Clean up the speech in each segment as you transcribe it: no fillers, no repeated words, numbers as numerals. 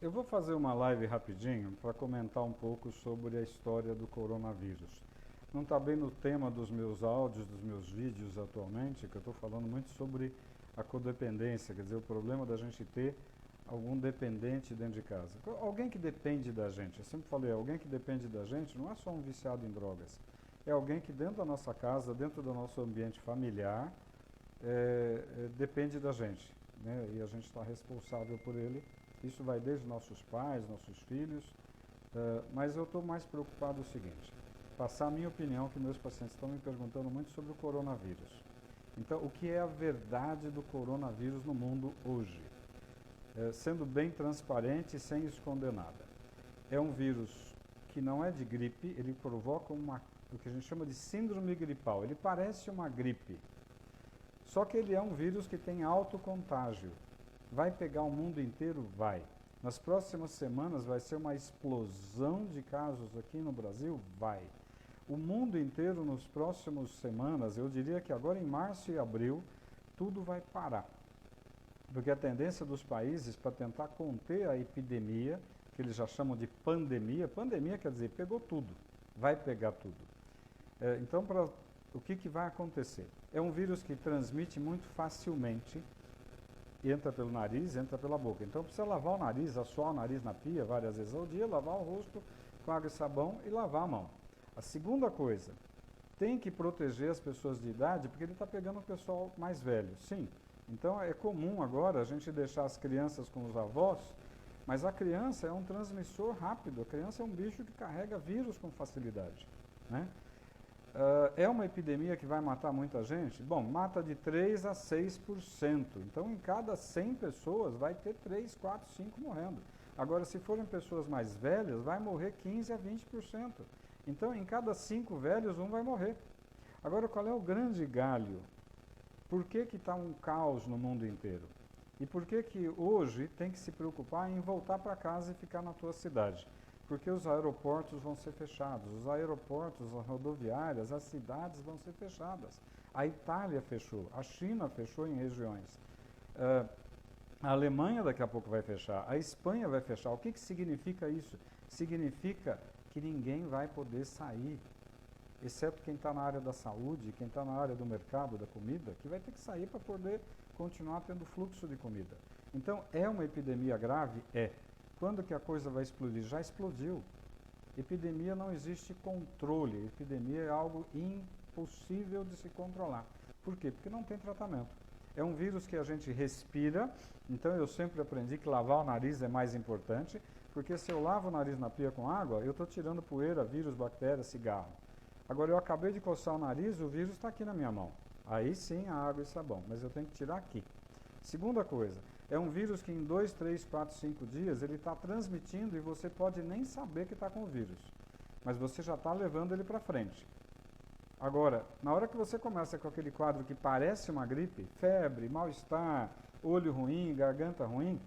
Eu vou fazer uma live rapidinho para comentar um pouco sobre a história do coronavírus. Não está bem no tema dos meus áudios, dos meus vídeos atualmente, que eu estou falando muito sobre a codependência, quer dizer, o problema da gente ter algum dependente dentro de casa. Alguém que depende da gente, eu sempre falei, alguém que depende da gente não é só um viciado em drogas, é alguém que dentro da nossa casa, dentro do nosso ambiente familiar, depende da gente, né? E a gente está responsável por ele. Isso vai desde nossos pais, nossos filhos, mas eu estou mais preocupado o seguinte, passar a minha opinião, que meus pacientes estão me perguntando muito sobre o coronavírus. Então, o que é a verdade do coronavírus no mundo hoje? Sendo bem transparente e sem esconder nada. É um vírus que não é de gripe, ele provoca o que a gente chama de síndrome gripal. Ele parece uma gripe, só que ele é um vírus que tem alto contágio. Vai pegar o mundo inteiro? Vai. Nas próximas semanas vai ser uma explosão de casos aqui no Brasil? Vai. O mundo inteiro nas próximas semanas, eu diria que agora em março e abril, tudo vai parar. Porque a tendência dos países para tentar conter a epidemia, que eles já chamam de pandemia, pandemia quer dizer pegou tudo, vai pegar tudo. Então, o que vai acontecer? É um vírus que transmite muito facilmente, entra pelo nariz, entra pela boca. Então precisa lavar o nariz, assoar o nariz na pia várias vezes ao dia, lavar o rosto com água e sabão e lavar a mão. A segunda coisa, tem que proteger as pessoas de idade, porque ele está pegando o pessoal mais velho, sim. Então é comum agora a gente deixar as crianças com os avós, mas a criança é um transmissor rápido, a criança é um bicho que carrega vírus com facilidade, né? É uma epidemia que vai matar muita gente? Bom, mata de 3 a 6%. Então, em cada 100 pessoas, vai ter 3, 4, 5 morrendo. Agora, se forem pessoas mais velhas, vai morrer 15 a 20%. Então, em cada 5 velhos, um vai morrer. Agora, qual é o grande galho? Por que está um caos no mundo inteiro? E por que hoje tem que se preocupar em voltar para casa e ficar na tua cidade? Porque os aeroportos vão ser fechados, os aeroportos, as rodoviárias, as cidades vão ser fechadas. A Itália fechou, a China fechou em regiões. A Alemanha daqui a pouco vai fechar, a Espanha vai fechar. O que significa isso? Significa que ninguém vai poder sair, exceto quem está na área da saúde, quem está na área do mercado, da comida, que vai ter que sair para poder continuar tendo fluxo de comida. Então, é uma epidemia grave? É. Quando que a coisa vai explodir? Já explodiu. Epidemia não existe controle. Epidemia é algo impossível de se controlar. Por quê? Porque não tem tratamento. É um vírus que a gente respira, então eu sempre aprendi que lavar o nariz é mais importante, porque se eu lavo o nariz na pia com água, eu estou tirando poeira, vírus, bactérias, cigarro. Agora eu acabei de coçar o nariz, o vírus está aqui na minha mão. Aí sim a água e sabão, mas eu tenho que tirar aqui. Segunda coisa, é um vírus que em 2, 3, 4, 5 dias ele está transmitindo e você pode nem saber que está com o vírus, mas você já está levando ele para frente. Agora, na hora que você começa com aquele quadro que parece uma gripe, febre, mal-estar, olho ruim, garganta ruim,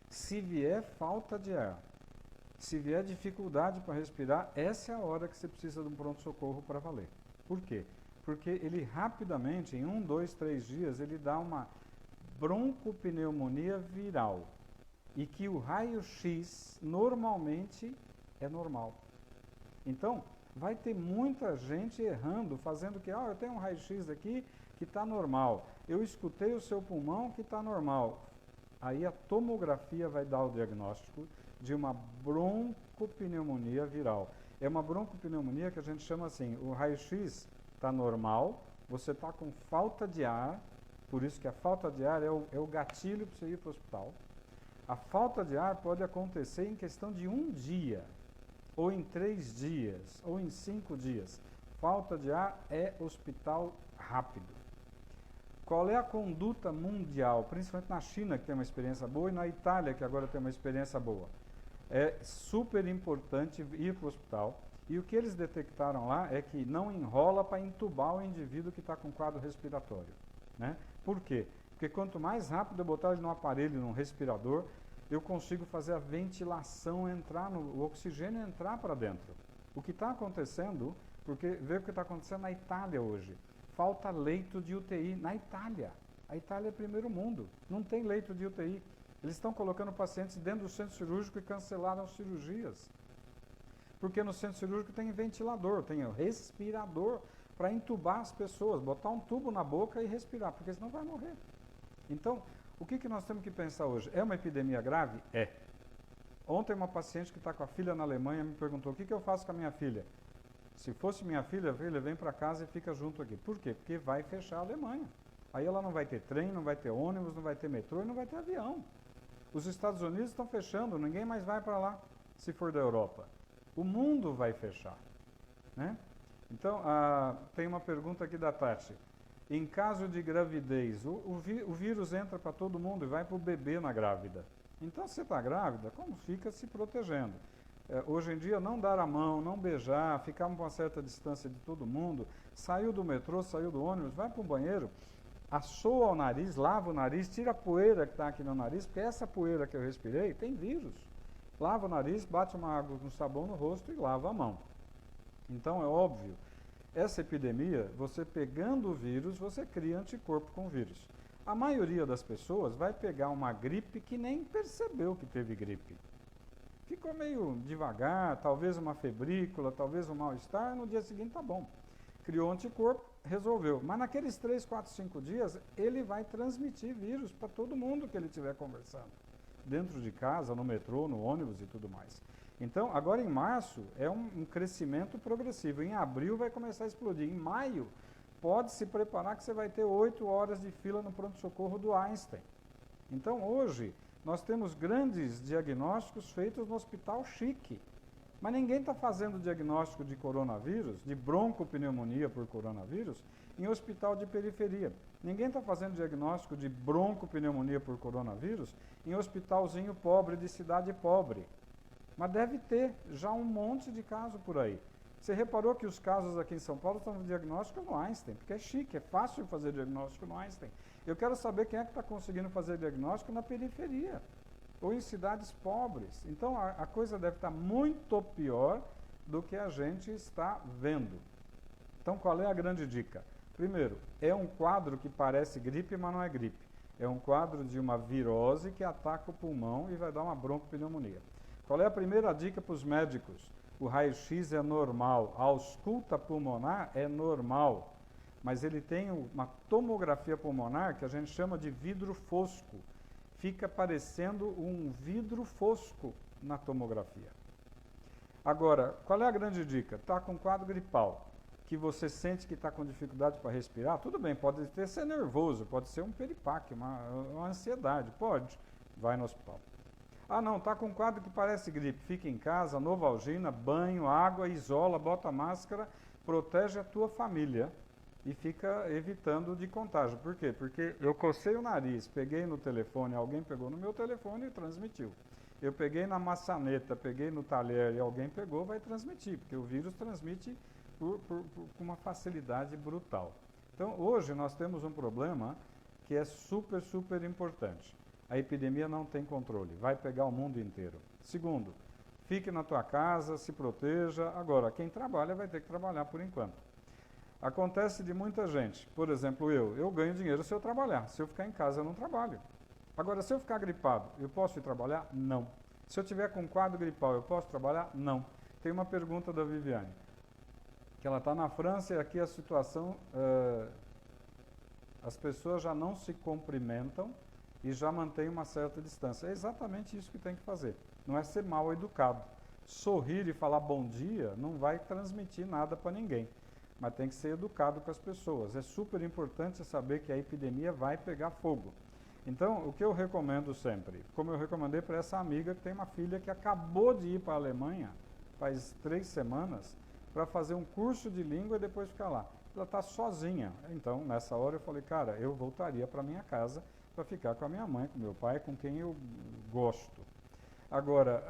se vier falta de ar, se vier dificuldade para respirar, essa é a hora que você precisa de um pronto-socorro para valer. Por quê? Porque ele rapidamente, em 1, 2, 3 dias, ele dá uma broncopneumonia viral e que o raio-x normalmente é normal. Então, vai ter muita gente errando, fazendo que, eu tenho um raio-x aqui que está normal, eu escutei o seu pulmão que está normal. Aí a tomografia vai dar o diagnóstico de uma broncopneumonia viral. É uma broncopneumonia que a gente chama assim, o raio-x está normal, você está com falta de ar, por isso que a falta de ar é o gatilho para você ir para o hospital. A falta de ar pode acontecer em questão de 1 dia, ou em 3 dias, ou em 5 dias. Falta de ar é hospital rápido. Qual é a conduta mundial, principalmente na China, que tem uma experiência boa, e na Itália, que agora tem uma experiência boa? É super importante ir para o hospital. E o que eles detectaram lá é que não enrola para entubar o indivíduo que está com quadro respiratório, né? Por quê? Porque quanto mais rápido eu botar ele no aparelho, num respirador, eu consigo fazer a ventilação entrar, o oxigênio entrar para dentro. O que está acontecendo, porque vê o que está acontecendo na Itália hoje. Falta leito de UTI na Itália. A Itália é primeiro mundo, não tem leito de UTI. Eles estão colocando pacientes dentro do centro cirúrgico e cancelaram cirurgias. Porque no centro cirúrgico tem ventilador, tem respirador para entubar as pessoas, botar um tubo na boca e respirar, porque senão vai morrer. Então, o que nós temos que pensar hoje? É uma epidemia grave? É. Ontem uma paciente que está com a filha na Alemanha me perguntou, o que eu faço com a minha filha? Se fosse minha filha, vem para casa e fica junto aqui. Por quê? Porque vai fechar a Alemanha. Aí ela não vai ter trem, não vai ter ônibus, não vai ter metrô e não vai ter avião. Os Estados Unidos estão fechando, ninguém mais vai para lá, se for da Europa. O mundo vai fechar, né? Então, tem uma pergunta aqui da Tati. Em caso de gravidez, o vírus entra para todo mundo e vai para o bebê na grávida. Então, se você está grávida, como fica se protegendo? Hoje em dia, não dar a mão, não beijar, ficar a uma certa distância de todo mundo, saiu do metrô, saiu do ônibus, vai para o banheiro, assoa o nariz, lava o nariz, tira a poeira que está aqui no nariz, porque essa poeira que eu respirei tem vírus. Lava o nariz, bate uma água com sabão no rosto e lava a mão. Então, é óbvio, essa epidemia, você pegando o vírus, você cria anticorpo com o vírus. A maioria das pessoas vai pegar uma gripe que nem percebeu que teve gripe. Ficou meio devagar, talvez uma febrícula, talvez um mal-estar, no dia seguinte tá bom. Criou anticorpo, resolveu. Mas naqueles 3, 4, 5 dias, ele vai transmitir vírus para todo mundo que ele estiver conversando. Dentro de casa, no metrô, no ônibus e tudo mais. Então, agora em março, é um crescimento progressivo. Em abril vai começar a explodir. Em maio, pode se preparar que você vai ter 8 horas de fila no pronto-socorro do Einstein. Então, hoje, nós temos grandes diagnósticos feitos no hospital chique. Mas ninguém está fazendo diagnóstico de coronavírus, de broncopneumonia por coronavírus, em hospital de periferia. Ninguém está fazendo diagnóstico de broncopneumonia por coronavírus em hospitalzinho pobre, de cidade pobre. Mas deve ter já um monte de casos por aí. Você reparou que os casos aqui em São Paulo estão no diagnóstico no Einstein, porque é chique, é fácil fazer diagnóstico no Einstein. Eu quero saber quem é que está conseguindo fazer diagnóstico na periferia, ou em cidades pobres. Então, a coisa deve estar muito pior do que a gente está vendo. Então, qual é a grande dica? Primeiro, é um quadro que parece gripe, mas não é gripe. É um quadro de uma virose que ataca o pulmão e vai dar uma broncopneumonia. Qual é a primeira dica para os médicos? O raio-x é normal, a ausculta pulmonar é normal, mas ele tem uma tomografia pulmonar que a gente chama de vidro fosco. Fica parecendo um vidro fosco na tomografia. Agora, qual é a grande dica? Está com quadro gripal, que você sente que está com dificuldade para respirar, tudo bem, pode ser nervoso, pode ser um peripaque, uma ansiedade, pode, vai no hospital. Ah não, está com um quadro que parece gripe, fica em casa, Novalgina, banho, água, isola, bota máscara, protege a tua família e fica evitando de contágio. Por quê? Porque eu cocei o nariz, peguei no telefone, alguém pegou no meu telefone e transmitiu. Eu peguei na maçaneta, peguei no talher e alguém pegou, vai transmitir, porque o vírus transmite com uma facilidade brutal. Então, hoje nós temos um problema que é super, super importante. A epidemia não tem controle, vai pegar o mundo inteiro. Segundo, fique na tua casa, se proteja. Agora, quem trabalha vai ter que trabalhar por enquanto. Acontece de muita gente, por exemplo, eu ganho dinheiro se eu trabalhar. Se eu ficar em casa, eu não trabalho. Agora, se eu ficar gripado, eu posso ir trabalhar? Não. Se eu tiver com quadro gripal, eu posso trabalhar? Não. Tem uma pergunta da Viviane, que ela está na França e aqui a situação, as pessoas já não se cumprimentam e já mantém uma certa distância. É exatamente isso que tem que fazer. Não é ser mal educado. Sorrir e falar bom dia não vai transmitir nada para ninguém. Mas tem que ser educado com as pessoas. É super importante saber que a epidemia vai pegar fogo. Então, o que eu recomendo sempre, como eu recomendei para essa amiga que tem uma filha que acabou de ir para a Alemanha, faz 3 semanas, para fazer um curso de língua e depois ficar lá. Ela está sozinha. Então, nessa hora eu falei, cara, eu voltaria para minha casa para ficar com a minha mãe, com meu pai, com quem eu gosto. Agora,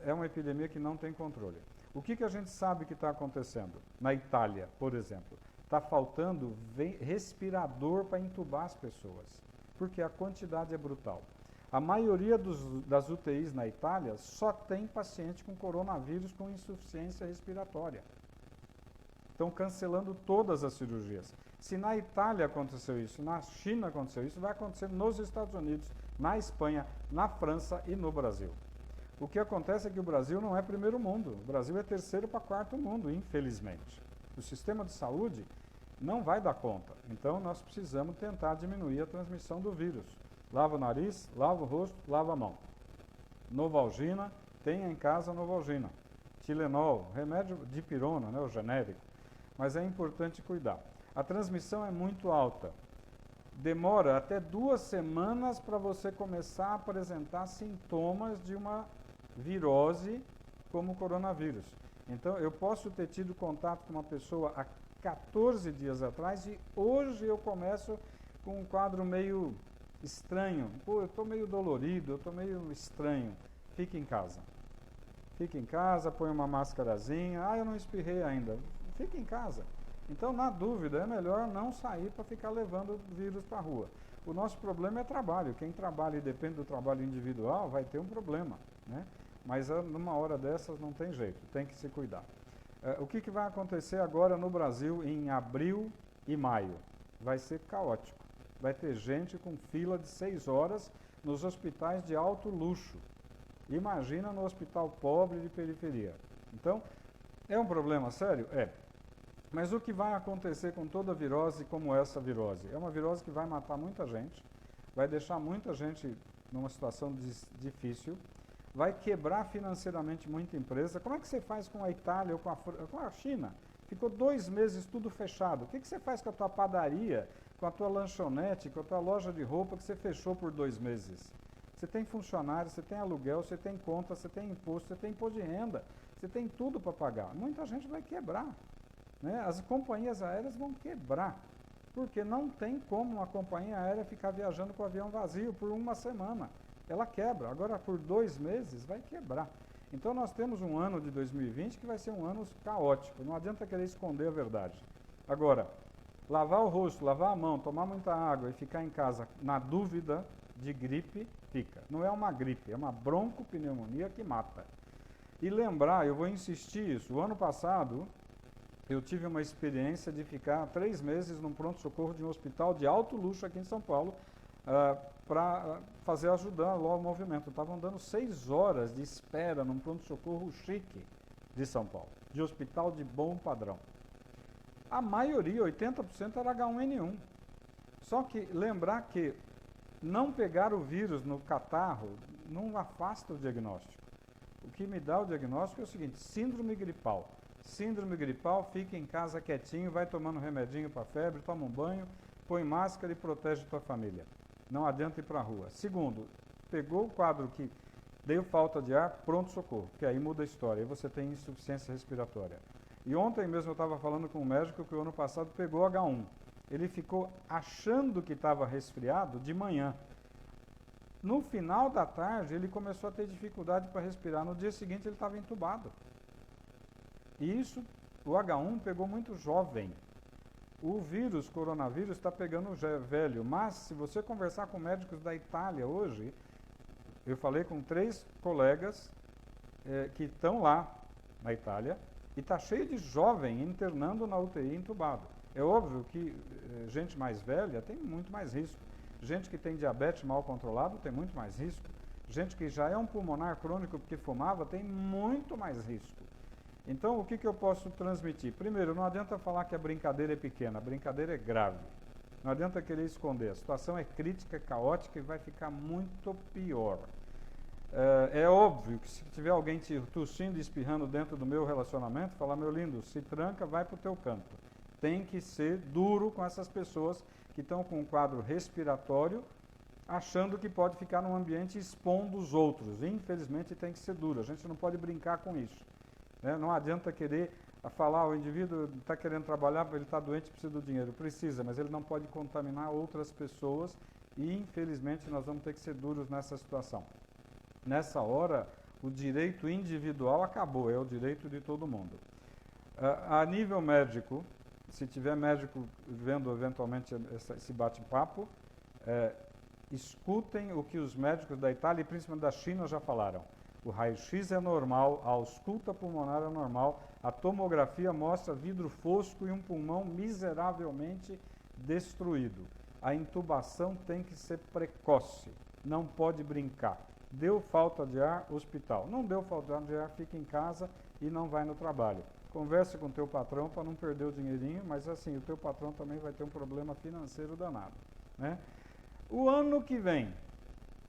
é uma epidemia que não tem controle. O que a gente sabe que está acontecendo? Na Itália, por exemplo, está faltando respirador para entubar as pessoas, porque a quantidade é brutal. A maioria das UTIs na Itália só tem paciente com coronavírus com insuficiência respiratória. Estão cancelando todas as cirurgias. Se na Itália aconteceu isso, na China aconteceu isso, vai acontecer nos Estados Unidos, na Espanha, na França e no Brasil. O que acontece é que o Brasil não é primeiro mundo, o Brasil é terceiro para quarto mundo, infelizmente. O sistema de saúde não vai dar conta, então nós precisamos tentar diminuir a transmissão do vírus. Lava o nariz, lava o rosto, lava a mão. Novalgina, tenha em casa Novalgina. Tilenol, remédio de pirona, né, o genérico, mas é importante cuidar. A transmissão é muito alta. Demora até 2 semanas para você começar a apresentar sintomas de uma virose como o coronavírus. Então, eu posso ter tido contato com uma pessoa há 14 dias atrás e hoje eu começo com um quadro meio estranho. Pô, eu estou meio dolorido, eu estou meio estranho. Fique em casa. Fique em casa, põe uma máscarazinha. Ah, eu não espirrei ainda. Fique em casa. Então, na dúvida, é melhor não sair para ficar levando o vírus para a rua. O nosso problema é trabalho. Quem trabalha e depende do trabalho individual vai ter um problema, né? Mas numa hora dessas não tem jeito, tem que se cuidar. O que vai acontecer agora no Brasil em abril e maio? Vai ser caótico. Vai ter gente com fila de 6 horas nos hospitais de alto luxo. Imagina no hospital pobre de periferia. Então, é um problema sério? É. Mas o que vai acontecer com toda virose como essa virose? É uma virose que vai matar muita gente, vai deixar muita gente numa situação difícil, vai quebrar financeiramente muita empresa. Como é que você faz com a Itália ou com a China? Ficou 2 meses tudo fechado. O que você faz com a tua padaria, com a tua lanchonete, com a tua loja de roupa que você fechou por 2 meses? Você tem funcionário, você tem aluguel, você tem conta, você tem imposto, você tem imposto de renda, você tem tudo para pagar. Muita gente vai quebrar, né? As companhias aéreas vão quebrar, porque não tem como uma companhia aérea ficar viajando com o avião vazio por 1 semana. Ela quebra. Agora, por 2 meses, vai quebrar. Então, nós temos um ano de 2020 que vai ser um ano caótico. Não adianta querer esconder a verdade. Agora, lavar o rosto, lavar a mão, tomar muita água e ficar em casa na dúvida de gripe, fica. Não é uma gripe, é uma broncopneumonia que mata. E lembrar, eu vou insistir isso, o ano passado eu tive uma experiência de ficar 3 meses num pronto-socorro de um hospital de alto luxo aqui em São Paulo, para ajudar lá o movimento. Estavam dando 6 horas de espera num pronto-socorro chique de São Paulo, de hospital de bom padrão. A maioria, 80%, era H1N1. Só que lembrar que não pegar o vírus no catarro não afasta o diagnóstico. O que me dá o diagnóstico é o seguinte: síndrome gripal. Síndrome gripal, fica em casa quietinho, vai tomando remedinho para febre, toma um banho, põe máscara e protege tua família. Não adianta ir para a rua. Segundo, pegou o quadro que deu falta de ar, pronto-socorro, que aí muda a história, aí você tem insuficiência respiratória. E ontem mesmo eu estava falando com um médico que o ano passado pegou H1. Ele ficou achando que estava resfriado de manhã. No final da tarde, ele começou a ter dificuldade para respirar. No dia seguinte, ele estava entubado. E isso, o H1 pegou muito jovem. O vírus, coronavírus, está pegando velho. Mas, se você conversar com médicos da Itália hoje, eu falei com 3 colegas que estão lá na Itália, e está cheio de jovem internando na UTI entubado. É óbvio que gente mais velha tem muito mais risco. Gente que tem diabetes mal controlado tem muito mais risco. Gente que já é um pulmonar crônico porque fumava tem muito mais risco. Então, o que eu posso transmitir? Primeiro, não adianta falar que a brincadeira é pequena, a brincadeira é grave. Não adianta querer esconder. A situação é crítica, é caótica e vai ficar muito pior. É óbvio que se tiver alguém te tossindo e espirrando dentro do meu relacionamento, falar: meu lindo, se tranca, vai para o teu canto. Tem que ser duro com essas pessoas que estão com um quadro respiratório, achando que pode ficar num ambiente expondo os outros. Infelizmente, tem que ser duro. A gente não pode brincar com isso. Não adianta querer falar: o indivíduo está querendo trabalhar, ele está doente, precisa do dinheiro. Precisa, mas ele não pode contaminar outras pessoas e, infelizmente, nós vamos ter que ser duros nessa situação. Nessa hora, o direito individual acabou, é o direito de todo mundo. A nível médico, se tiver médico vendo eventualmente esse bate-papo, escutem o que os médicos da Itália e principalmente da China já falaram. O raio-x é normal, a ausculta pulmonar é normal, a tomografia mostra vidro fosco e um pulmão miseravelmente destruído. A intubação tem que ser precoce. não pode brincar. Deu falta de ar, hospital. Não deu falta de ar, fica em casa e não vai no trabalho. Converse com o teu patrão para não perder o dinheirinho, mas assim, o teu patrão também vai ter um problema financeiro danado, né? O ano que vem,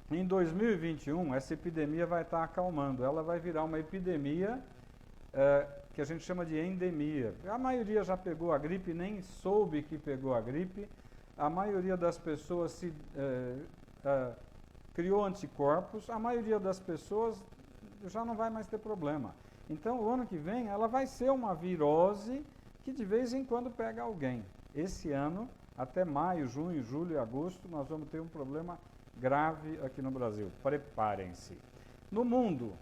em 2021, essa epidemia vai estar acalmando. Ela vai virar uma epidemia que a gente chama de endemia. A maioria já pegou a gripe, nem soube que pegou a gripe. A maioria das pessoas criou anticorpos. A maioria das pessoas já não vai mais ter problema. Então, o ano que vem, ela vai ser uma virose que de vez em quando pega alguém. Esse ano, até maio, junho, julho e agosto, nós vamos ter um problema grave aqui no Brasil. Preparem-se. No mundo,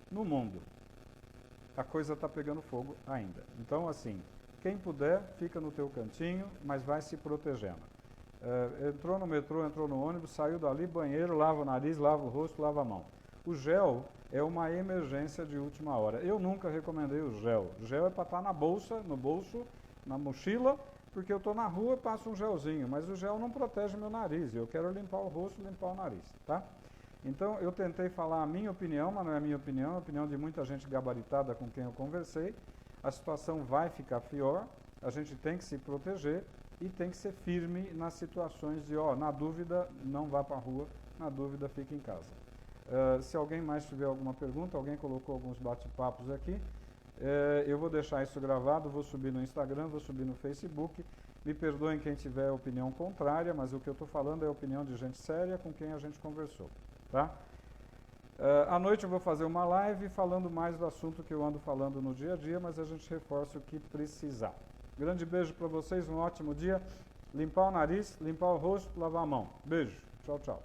a coisa está pegando fogo ainda. Então, assim, quem puder, fica no teu cantinho, mas vai se protegendo. Entrou no metrô, entrou no ônibus, saiu dali, banheiro, lava o nariz, lava o rosto, lava a mão. O gel é uma emergência de última hora. Eu nunca recomendei o gel. O gel é para estar na bolsa, no bolso, na mochila, porque eu estou na rua, passo um gelzinho, mas o gel não protege meu nariz. Eu quero limpar o rosto, limpar o nariz, tá? Então, eu tentei falar a minha opinião, mas não é a minha opinião, é a opinião de muita gente gabaritada com quem eu conversei. A situação vai ficar pior, a gente tem que se proteger e tem que ser firme nas situações de, na dúvida, não vá para a rua, na dúvida, fique em casa. Se alguém mais tiver alguma pergunta, alguém colocou alguns bate-papos aqui, eu vou deixar isso gravado, vou subir no Instagram, vou subir no Facebook. Me perdoem quem tiver opinião contrária, mas o que eu estou falando é a opinião de gente séria com quem a gente conversou, tá? À noite eu vou fazer uma live falando mais do assunto que eu ando falando no dia a dia, mas a gente reforça o que precisar. Grande beijo para vocês, um ótimo dia. Limpar o nariz, limpar o rosto, lavar a mão. Beijo. Tchau, tchau.